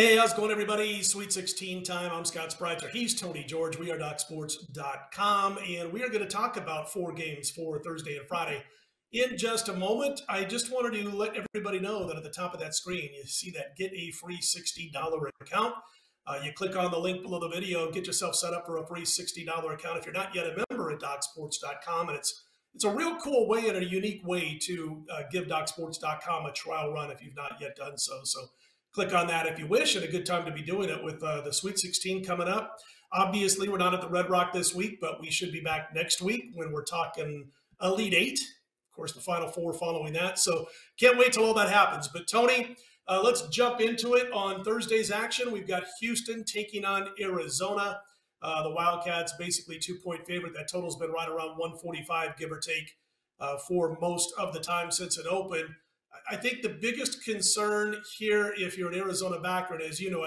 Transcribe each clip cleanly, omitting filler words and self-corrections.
Hey, how's it going, everybody? Sweet 16 time. I'm Scott Spreitzer. He's Tony George. We are DocSports.com, and we are going to talk about 4 games for Thursday and Friday in just a moment. I just wanted to let everybody know that at the top of that screen, you see that get a free $60 account. You click on the link below the video, get yourself set up for a free $60 account if you're not yet a member at DocSports.com, and it's a real cool way and a unique way to give DocSports.com a trial run if you've not yet done so. So click on that if you wish, and a good time to be doing it with the Sweet 16 coming up. Obviously, we're not at the Red Rock this week, but we should be back next week when we're talking Elite Eight. Of course, the Final Four following that. So can't wait till all that happens. But Tony, let's jump into it. On Thursday's action, we've got Houston taking on Arizona. The Wildcats basically 2-point favorite. That total's been right around 145, give or take, for most of the time since it opened. I think the biggest concern here, if you're an Arizona backer, and as you know,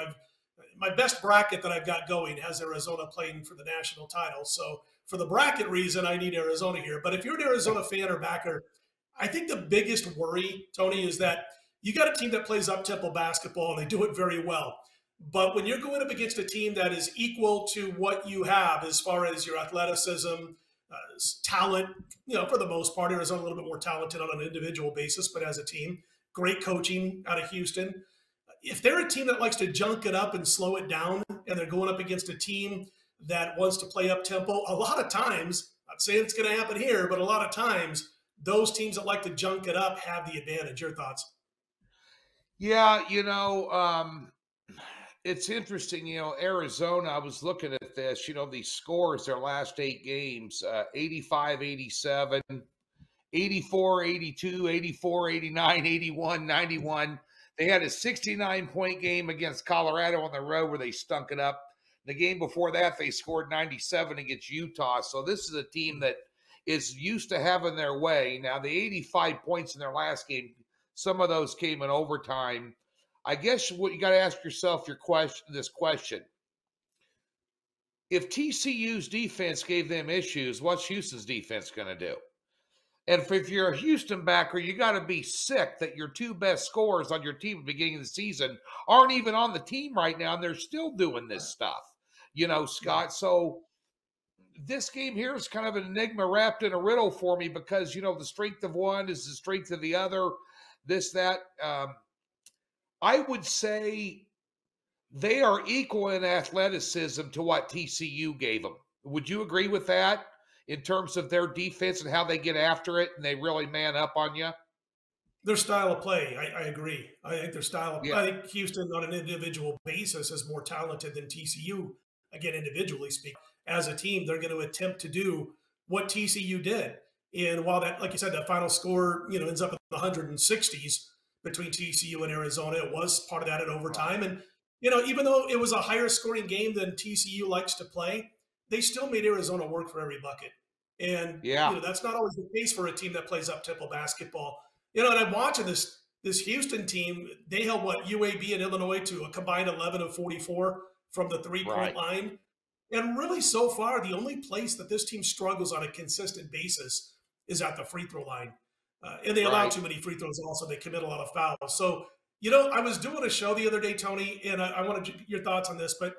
my best bracket that I've got going has Arizona playing for the national title. So for the bracket reason, I need Arizona here. But if you're an Arizona fan or backer, I think the biggest worry, Tony, is that you got a team that plays up-tempo basketball, and they do it very well. But when you're going up against a team that is equal to what you have as far as your athleticism, talent, for the most part, Arizona a little bit more talented on an individual basis, but as a team, great coaching out of Houston. If they're a team that likes to junk it up and slow it down, and they're going up against a team that wants to play up tempo, a lot of times, not saying it's going to happen here, but a lot of times, those teams that like to junk it up have the advantage. Your thoughts? Yeah, it's interesting, Arizona, I was looking at this, these scores, their last 8 games, 85, 87, 84, 82, 84, 89, 81, 91. They had a 69-point game against Colorado on the road where they stunk it up. The game before that, they scored 97 against Utah. So this is a team that is used to having their way. Now, the 85 points in their last game, some of those came in overtime. I guess what you got to ask yourself this question. If TCU's defense gave them issues, what's Houston's defense going to do? And if you're a Houston backer, you got to be sick that your 2 best scorers on your team at the beginning of the season aren't even on the team right now, and they're still doing this stuff, Scott. So this game here is kind of an enigma wrapped in a riddle for me because, the strength of one is the strength of the other, this, that. I would say they are equal in athleticism to what TCU gave them. Would you agree with that in terms of their defense and how they get after it and they really man up on you? Their style of play, I agree. I think their style of play, I think Houston on an individual basis is more talented than TCU. Again, individually speaking, as a team, they're going to attempt to do what TCU did. And while that, like you said, that final score, ends up in the 160s between TCU and Arizona, it was part of that in overtime. And, even though it was a higher scoring game than TCU likes to play, they still made Arizona work for every bucket. And, that's not always the case for a team that plays up-tempo basketball. And I'm watching this Houston team. They held, UAB and Illinois to a combined 11 of 44 from the three-point line. And really, so far, the only place that this team struggles on a consistent basis is at the free throw line. And they allow too many free throws also. They commit a lot of fouls. So, I was doing a show the other day, Tony, and I wanted your thoughts on this, but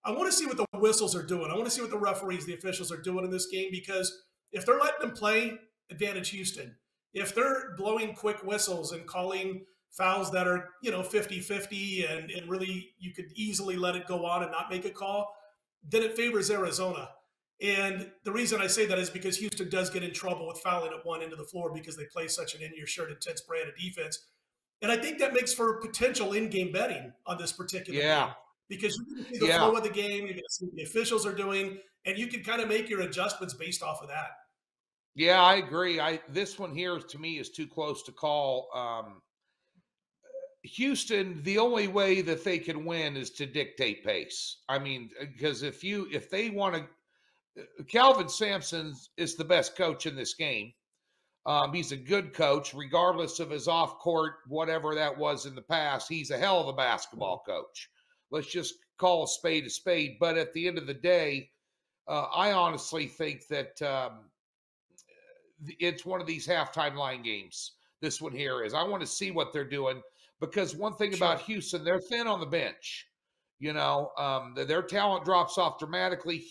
I want to see what the whistles are doing. I want to see what the referees, the officials are doing in this game, because if they're letting them play, advantage Houston. If they're blowing quick whistles and calling fouls that are, 50-50 and really you could easily let it go on and not make a call, then it favors Arizona. And the reason I say that is because Houston does get in trouble with fouling at one end of the floor because they play such an in-your-shirt intense brand of defense. And I think that makes for potential in-game betting on this particular game. Because you can see the flow of the game, you can see what the officials are doing, and you can kind of make your adjustments based off of that. Yeah, I agree. This one here, to me, is too close to call. Houston, the only way that they can win is to dictate pace. I mean, because if they want to, Calvin Sampson is the best coach in this game. He's a good coach, regardless of his off-court, whatever that was in the past. He's a hell of a basketball coach. Let's just call a spade a spade. But at the end of the day, I honestly think that it's one of these halftime line games. This one here is. I want to see what they're doing because one thing about Sure. Houston, they're thin on the bench. Their talent drops off dramatically.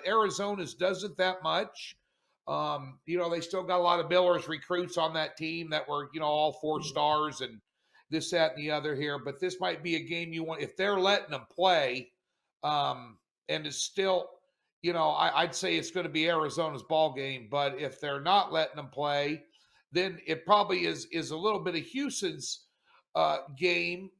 Arizona's doesn't that much. They still got a lot of Billers recruits on that team that were, all 4 stars and this, that, and the other here. But this might be a game you want if they're letting them play. And it's still, I'd say it's going to be Arizona's ball game. But if they're not letting them play, then it probably is a little bit of Houston's game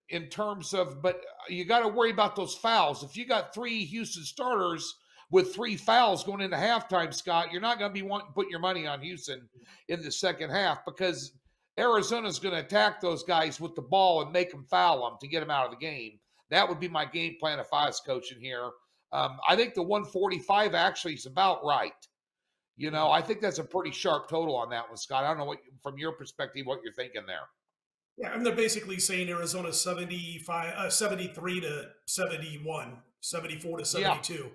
in terms of. But you got to worry about those fouls. If you got 3 Houston starters with 3 fouls going into halftime, Scott, you're not going to be wanting to put your money on Houston in the second half because Arizona's going to attack those guys with the ball and make them foul them to get them out of the game. That would be my game plan if I was coaching here. I think the 145 actually is about right. I think that's a pretty sharp total on that one, Scott. I don't know what, from your perspective, what you're thinking there. Yeah, and they're basically saying Arizona 73 to 71, 74 to 72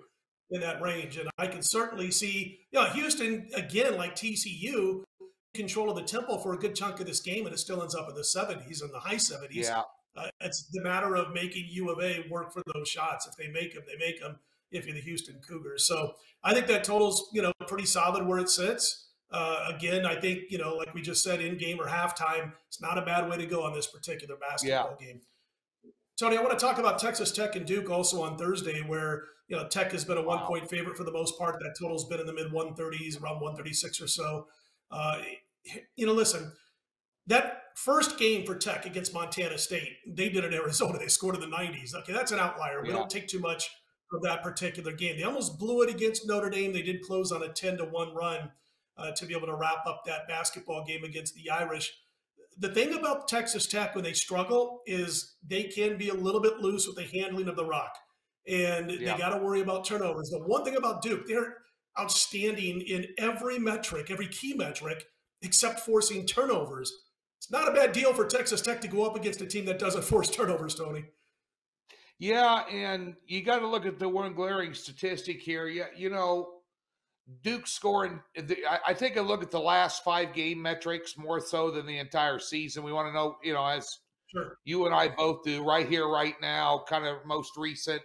in that range. And I can certainly see, Houston, again, like TCU, control of the tempo for a good chunk of this game, and it still ends up in the 70s and the high 70s. Yeah. It's the matter of making U of A work for those shots. If they make them, they make them if you're the Houston Cougars. So I think that total's, pretty solid where it sits. Again, I think, like we just said, in game or halftime, it's not a bad way to go on this particular basketball game. Tony, I want to talk about Texas Tech and Duke also on Thursday, where, Tech has been a 1-point favorite for the most part. That total's been in the mid 130s, around 136 or so. Listen, that first game for Tech against Montana State, they did in Arizona. They scored in the 90s. Okay, that's an outlier. We don't take too much of that particular game. They almost blew it against Notre Dame. They did close on a 10-1 run to be able to wrap up that basketball game against the Irish. The thing about Texas Tech when they struggle is they can be a little bit loose with the handling of the rock. And they got to worry about turnovers. The one thing about Duke, they're outstanding in every metric, every key metric, except forcing turnovers. It's not a bad deal for Texas Tech to go up against a team that doesn't force turnovers, Tony. Yeah, and you got to look at the one glaring statistic here. Yeah, Duke scoring. I think I look at the last 5 game metrics more so than the entire season. We want to know, as you and I both do right here, right now, kind of most recent.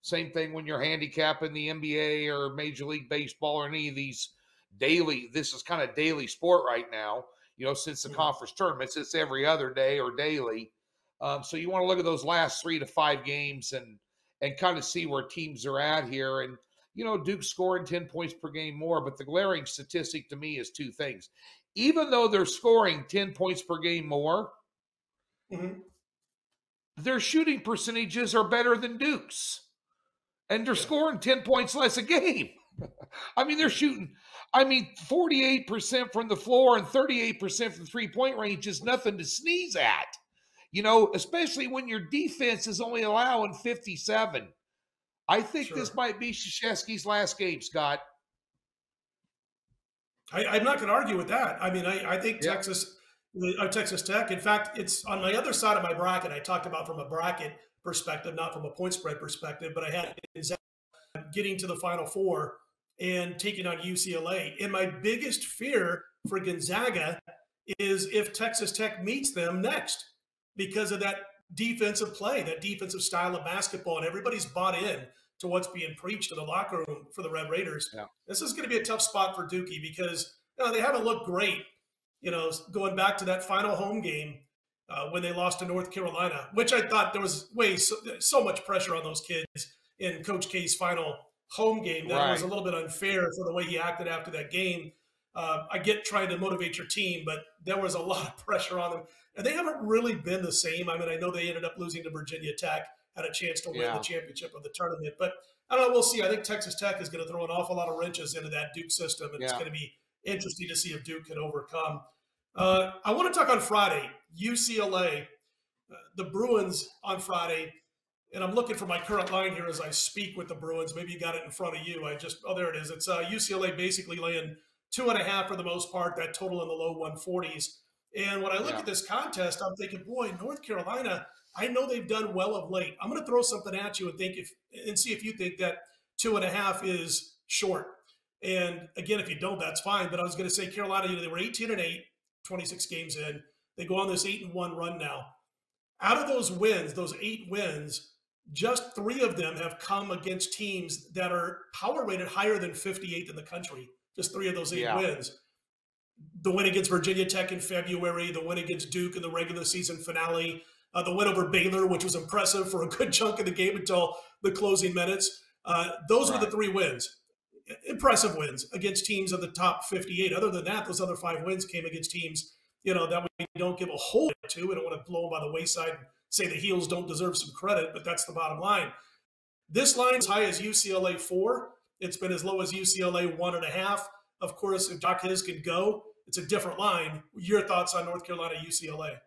Same thing when you're handicapping the NBA or Major League Baseball or any of these daily. This is kind of daily sport right now. Since the conference tournaments, it's every other day or daily. So you want to look at those last 3 to 5 games and kind of see where teams are at here. And, Duke's scoring 10 points per game more, but the glaring statistic to me is 2 things. Even though they're scoring 10 points per game more, their shooting percentages are better than Duke's. And they're scoring 10 points less a game. I mean, they're shooting, 48% from the floor and 38% from 3-point range is nothing to sneeze at. Especially when your defense is only allowing 57. I think this might be Krzyzewski's last game, Scott. I'm not going to argue with that. I think Texas Tech, in fact, it's on my other side of my bracket. I talked about from a bracket perspective, not from a point spread perspective, but I had getting to the Final Four and taking on UCLA. And my biggest fear for Gonzaga is if Texas Tech meets them next because of that defensive play, that defensive style of basketball. And everybody's bought in to what's being preached in the locker room for the Red Raiders. Yeah. This is going to be a tough spot for Dookie because they haven't looked great, going back to that final home game when they lost to North Carolina, which I thought there was so much pressure on those kids in Coach K's final home game that it was a little bit unfair for the way he acted after that game. I get trying to motivate your team, but there was a lot of pressure on them. And they haven't really been the same. I know they ended up losing to Virginia Tech, had a chance to win the championship of the tournament. But I don't know, we'll see. I think Texas Tech is going to throw an awful lot of wrenches into that Duke system, and it's going to be interesting to see if Duke can overcome. I want to talk on Friday, UCLA, the Bruins on Friday. And I'm looking for my current line here as I speak with the Bruins. Maybe you got it in front of you. There it is. It's UCLA basically laying 2.5 for the most part, that total in the low 140s. And when I look at this contest, I'm thinking, boy, North Carolina, I know they've done well of late. I'm going to throw something at you and see if you think that 2.5 is short. And again, if you don't, that's fine. But I was going to say Carolina, they were 18-8, 26 games in. They go on this 8-1 run now. Out of those wins, those 8 wins, just 3 of them have come against teams that are power rated higher than 58th in the country. Just 3 of those 8 Yeah. wins. The win against Virginia Tech in February, the win against Duke in the regular season finale, the win over Baylor, which was impressive for a good chunk of the game until the closing minutes. Those were the Right. 3 wins. Impressive wins against teams of the top 58. Other than that, those other 5 wins came against teams, that we don't give a whole lot to. We don't want to blow them by the wayside and say the Heels don't deserve some credit, but that's the bottom line. This line is high as UCLA 4. It's been as low as UCLA 1.5. Of course, if Doc Hiz can go, it's a different line. Your thoughts on North Carolina, UCLA?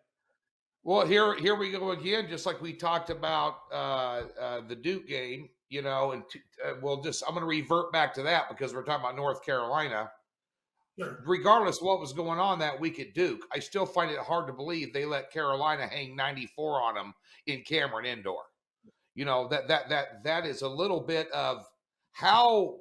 Well, here we go again, just like we talked about the Duke game, and I'm going to revert back to that because we're talking about North Carolina. Sure. Regardless of what was going on that week at Duke, I still find it hard to believe they let Carolina hang 94 on them in Cameron Indoor. That is a little bit of how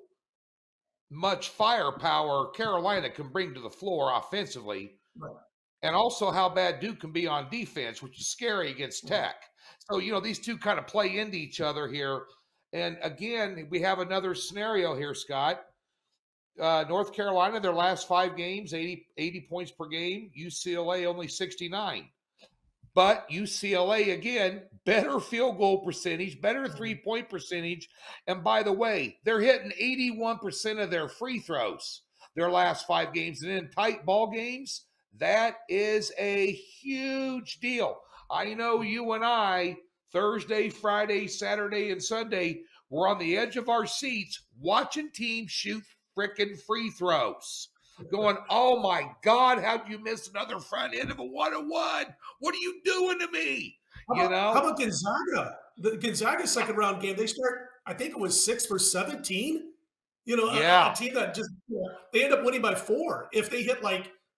much firepower Carolina can bring to the floor offensively. Right. And also how bad Duke can be on defense, which is scary against Tech. So, these two kind of play into each other here. And again, we have another scenario here, Scott. North Carolina, their last 5 games, 80 points per game. UCLA only 69. But UCLA, again, better field goal percentage, better three-point percentage. And by the way, they're hitting 81% of their free throws their last 5 games. And in tight ball games, that is a huge deal. I know you and I, Thursday, Friday, Saturday, and Sunday, we're on the edge of our seats watching teams shoot frickin' free throws. Going, oh my God, how'd you miss another front end of a 101? What are you doing to me? How about Gonzaga? The Gonzaga second round game, they start, I think it was 6 for 17. Yeah. A team that just, they end up winning by 4. If they hit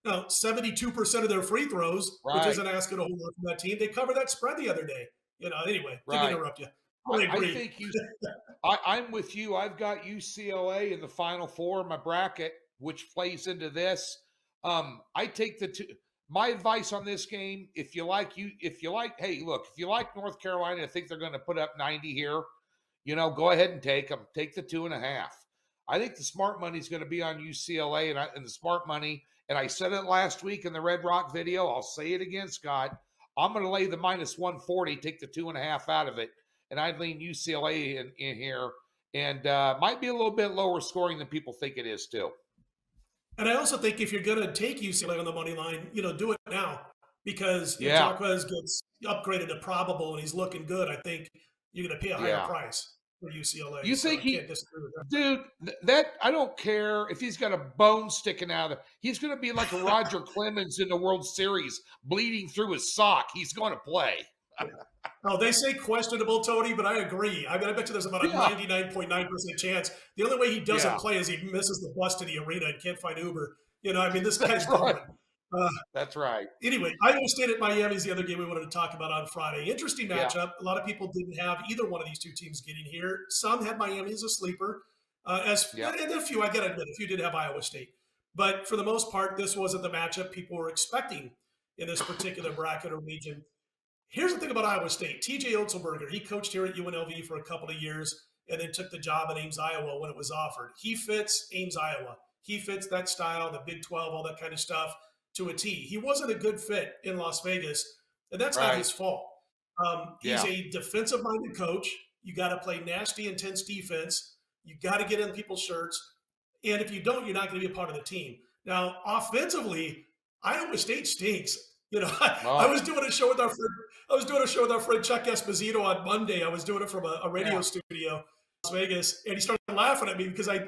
72% of their free throws, Right. which isn't asking a whole lot from that team, they covered that spread the other day. Anyway, Right. didn't interrupt you. I think I'm with you. I've got UCLA in the Final Four in my bracket, which plays into this. I take the 2. My advice on this game, if you like, North Carolina, I think they're going to put up 90 here. Go ahead and take them. Take the 2.5. I think the smart money is going to be on UCLA and the smart money. And I said it last week in the Red Rock video. I'll say it again, Scott. I'm going to lay the minus 140, take the 2.5 out of it. And I'd lean UCLA in here. And might be a little bit lower scoring than people think it is too. And I also think if you're going to take UCLA on the money line, do it now. Because if Jacquez gets upgraded to probable and he's looking good, I think you're going to pay a higher price for UCLA. You think dude, that I don't care if he's got a bone sticking out of it. He's going to be like a Roger Clemens in the World Series, bleeding through his sock. He's going to play. Oh, they say questionable, Tony, but I agree. I bet you there's about a 99.9% chance. The only way he doesn't play is he misses the bus to the arena and can't find Uber. This guy's gone. That's right. Anyway, Iowa State at Miami is the other game we wanted to talk about on Friday. Interesting matchup. A lot of people didn't have either one of these two teams getting here. Some had Miami as a sleeper. And a few, I got to admit, a few did have Iowa State. But for the most part, this wasn't the matchup people were expecting in this particular bracket or region. Here's the thing about Iowa State. TJ Otzelberger, he coached here at UNLV for a couple of years and then took the job at Ames, Iowa when it was offered. He fits Ames, Iowa. He fits that style, the Big 12, all that kind of stuff to a T. He wasn't a good fit in Las Vegas, and that's not his fault. He's a defensive-minded coach. You got to play nasty, intense defense. You got to get in people's shirts. And if you don't, you're not going to be a part of the team. Now, offensively, Iowa State stinks. I was doing a show with our friend Chuck Esposito on Monday. I was doing it from a radio studio in Las Vegas, and he started laughing at me because I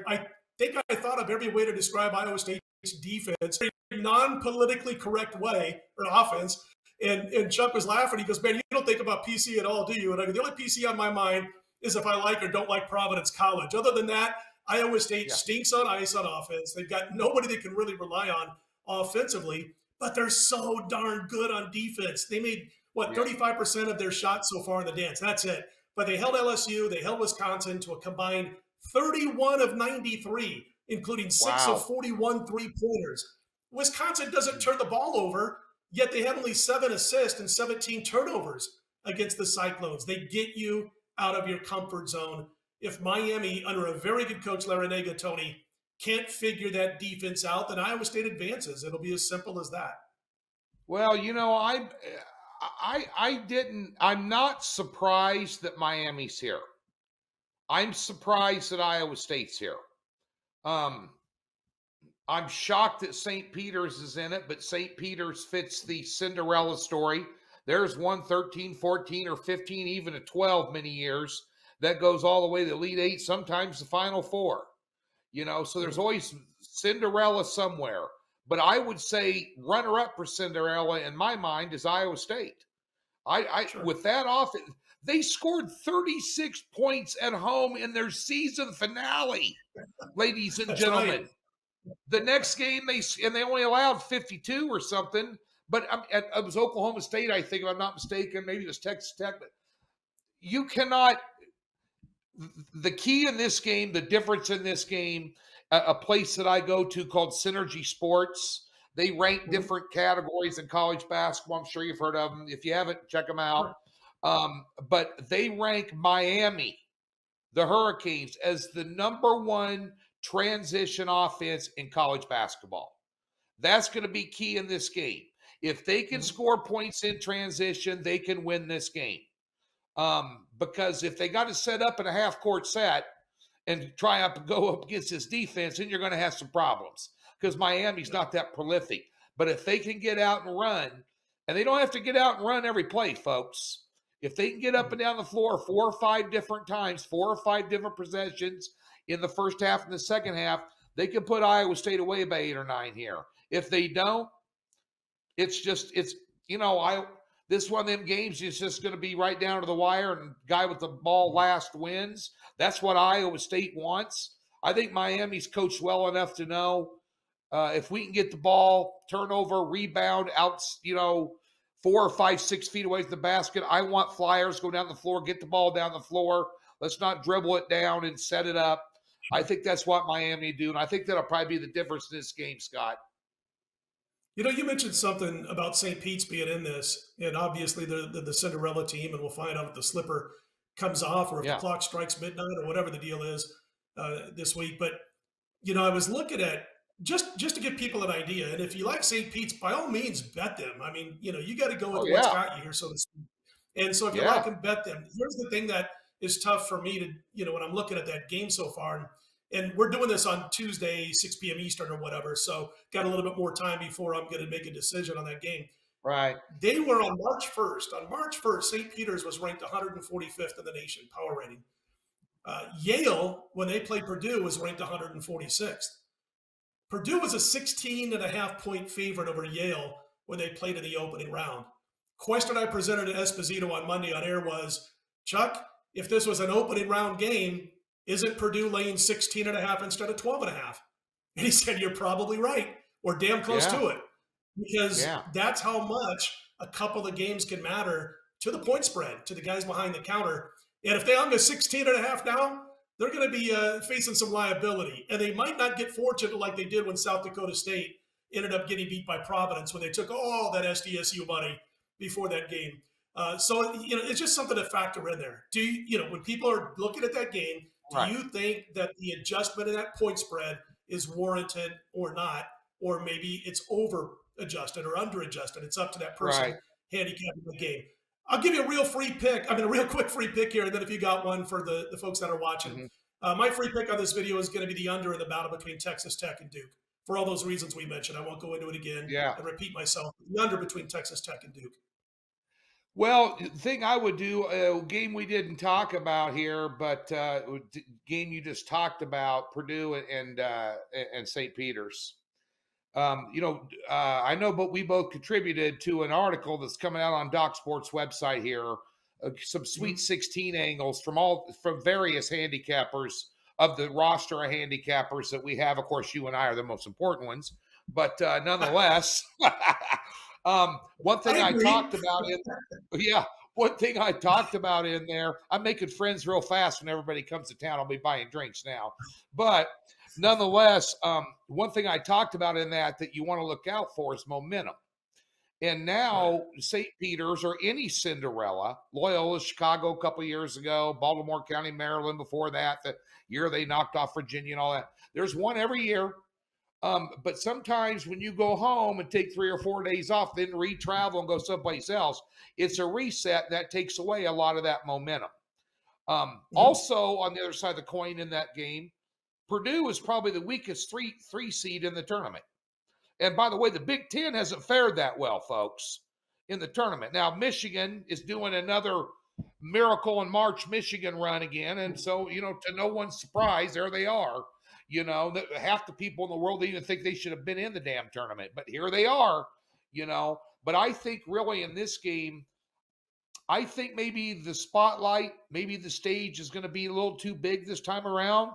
think I thought of every way to describe Iowa State's defense in a non-politically correct way or offense. And Chuck was laughing. He goes, "Man, you don't think about PC at all, do you?" And I go, "The only PC on my mind is if I like or don't like Providence College. Other than that, Iowa State stinks on ice on offense. They've got nobody they can really rely on offensively, but they're so darn good on defense. They made, 35% of their shots so far in the dance. That's it. But they held LSU, they held Wisconsin to a combined 31 of 93, including 6 of 41 three-pointers. Wisconsin doesn't turn the ball over, yet they had only 7 assists and 17 turnovers against the Cyclones. They get you out of your comfort zone. If Miami, under a very good coach, Larinaga, Tony, can't figure that defense out, then Iowa State advances. It'll be as simple as that. Well, I'm not surprised that Miami's here. I'm surprised that Iowa State's here. I'm shocked that St. Peter's is in it, but St. Peter's fits the Cinderella story. There's one 13, 14, or 15, even a 12 many years that goes all the way to the Elite Eight, sometimes the Final Four. So there's always Cinderella somewhere. But I would say runner-up for Cinderella in my mind is Iowa State. Sure. With that offense, they scored 36 points at home in their season finale, ladies and gentlemen. Right. The next game they only allowed 52 or something, but it was Oklahoma State, I think, if I'm not mistaken. Maybe it was Texas Tech. But you cannot. The key in this game, the difference in this game, a place that I go to called Synergy Sports. They rank different categories in college basketball. I'm sure you've heard of them. If you haven't, check them out. But they rank Miami, the Hurricanes, as the #1 transition offense in college basketball. That's going to be key in this game. If they can score points in transition, they can win this game. Because if they got to set up in a half-court set and try to go up against this defense, then you're going to have some problems because Miami's not that prolific. But if they can get out and run, and they don't have to get out and run every play, folks. If they can get up and down the floor 4 or 5 different times, 4 or 5 different possessions in the first half and the second half, they can put Iowa State away by 8 or 9 here. If they don't, this one of them games is just going to be right down to the wire, and guy with the ball last wins. That's what Iowa State wants. I think Miami's coached well enough to know if we can get the ball, turnover, rebound, out, 4 or 5, 6 feet away from the basket. I want Flyers go down the floor, get the ball down the floor. Let's not dribble it down and set it up. I think that's what Miami do, and I think that'll probably be the difference in this game, Scott. You mentioned something about St. Pete's being in this, and obviously the Cinderella team, and we'll find out if the slipper comes off or if the clock strikes midnight or whatever the deal is this week. But, I was looking at just to give people an idea, and if you like St. Pete's, by all means, bet them. I mean, you got to go with what's got you here, so to speak. And so if you like them, bet them. Here's the thing that is tough for me to, when I'm looking at that game so far, and we're doing this on Tuesday, 6 p.m. Eastern or whatever, so got a little bit more time before I'm going to make a decision on that game. Right. They were on March 1st. On March 1st, St. Peter's was ranked 145th in the nation, power rating. Yale, when they played Purdue, was ranked 146th. Purdue was a 16.5-point favorite over Yale when they played in the opening round. Question I presented to Esposito on Monday on air was, Chuck, if this was an opening round game, isn't Purdue laying 16.5 instead of 12.5? And he said, you're probably right, or damn close to it, because that's how much a couple of games can matter to the point spread, to the guys behind the counter. And if they on the 16.5 now, they're going to be facing some liability. And they might not get fortunate like they did when South Dakota State ended up getting beat by Providence when they took all that SDSU money before that game. So, it's just something to factor in there. Do you, when people are looking at that game, do you think that the adjustment in that point spread is warranted or not? Or maybe it's over adjusted or under adjusted? It's up to that person handicapping the game. I'll give you a real quick free pick here. And then if you got one for the folks that are watching, my free pick on this video is going to be the under in the battle between Texas Tech and Duke. For all those reasons we mentioned, I won't go into it again and repeat myself. The under between Texas Tech and Duke. Well, the thing I would do, a game we didn't talk about here, but game you just talked about, Purdue and St. Peter's. I know, but we both contributed to an article that's coming out on Doc Sports website here, some Sweet 16 angles from various handicappers of the roster of handicappers that we have. Of course, you and I are the most important ones, but nonetheless. One thing I talked about in there, I'm making friends real fast when everybody comes to town. I'll be buying drinks now. But nonetheless, one thing I talked about in that you want to look out for is momentum. And Right. now St. Peter's or any Cinderella, Loyola Chicago a couple years ago, Baltimore County, Maryland before that, the year they knocked off Virginia and all that. There's one every year. But sometimes when you go home and take 3 or 4 days off, then re-travel and go someplace else, it's a reset that takes away a lot of that momentum. Mhm. Also, on the other side of the coin in that game, Purdue is probably the weakest three seed in the tournament. And by the way, the Big Ten hasn't fared that well, folks, in the tournament. Now, Michigan is doing another miracle in March Michigan run again. And so, to no one's surprise, there they are. Half the people in the world even think they should have been in the damn tournament, but here they are. But I think really in this game, I think maybe the spotlight, maybe the stage is going to be a little too big this time around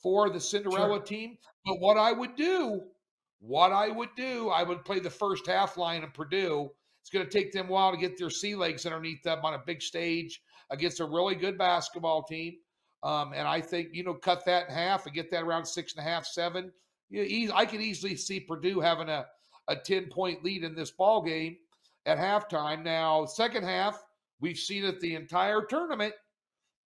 for the Cinderella Sure. team. But what I would do, I would play the first half line of Purdue. It's going to take them a while to get their sea legs underneath them on a big stage against a really good basketball team. And I think, cut that in half and get that around 6.5, 7. I could easily see Purdue having a 10-point lead in this ball game at halftime. Now, second half, we've seen it the entire tournament.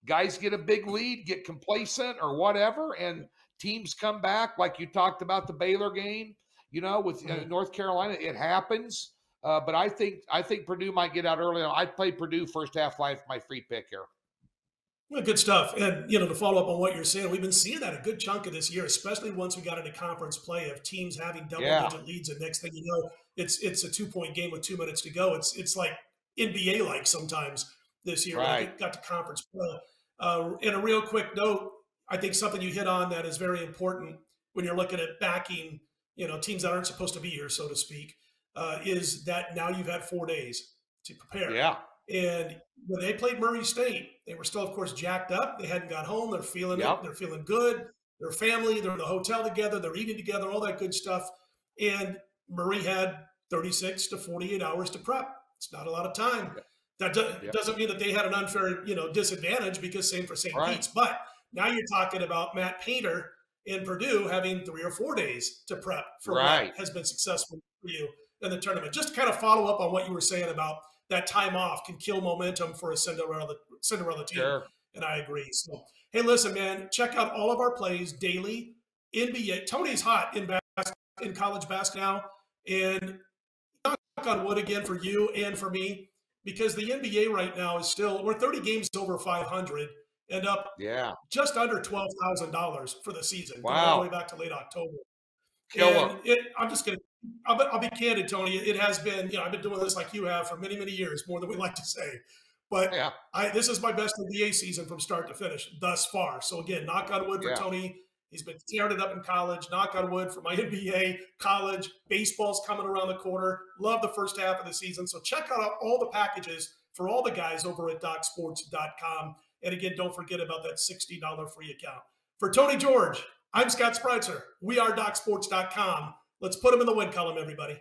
Guys get a big lead, get complacent or whatever, and teams come back like you talked about the Baylor game, with Mhm. North Carolina. It happens. But I think Purdue might get out early. I'd play Purdue first half life, my free pick here. Well, good stuff. And, to follow up on what you're saying, we've been seeing that a good chunk of this year, especially once we got into conference play of teams having double Yeah, digit leads. And next thing you know, it's a 2 point game with 2 minutes to go. It's like NBA like sometimes this year when right. it got to conference play. And a real quick note, I think something you hit on that is very important when you're looking at backing, teams that aren't supposed to be here, so to speak, is that now you've had 4 days to prepare. Yeah, And when they played Murray State, they were still, of course, jacked up. They hadn't got home. They're feeling it. yep, They're feeling good. They're family. They're in the hotel together. They're eating together, all that good stuff. And Murray had 36 to 48 hours to prep. It's not a lot of time. yep, That yep. doesn't mean that they had an unfair, disadvantage because same for St. Right, Pete's. But now you're talking about Matt Painter in Purdue having 3 or 4 days to prep for what right. has been successful for you in the tournament. Just to kind of follow up on what you were saying about that time off can kill momentum for a Cinderella team. Sure. And I agree. So, hey, listen, man, check out all of our plays daily. NBA. Tony's hot in college basketball now. And knock on wood again for you and for me, because the NBA right now is still, we're 30 games over 500 and up Yeah. just under $12,000 for the season, going all the way Wow. back to late October. Killer. And I'm just going to, I'll be candid, Tony. It has been, I've been doing this like you have for many, many years, more than we like to say. But Yeah. this is my best NBA season from start to finish thus far. So again, knock on wood for Yeah. Tony. He's been tearing it up in college. Knock on wood for my NBA, college. Baseball's coming around the corner. Love the first half of the season. So check out all the packages for all the guys over at DocSports.com. And again, don't forget about that $60 free account. For Tony George, I'm Scott Spreitzer. We are DocSports.com. Let's put them in the win column, everybody.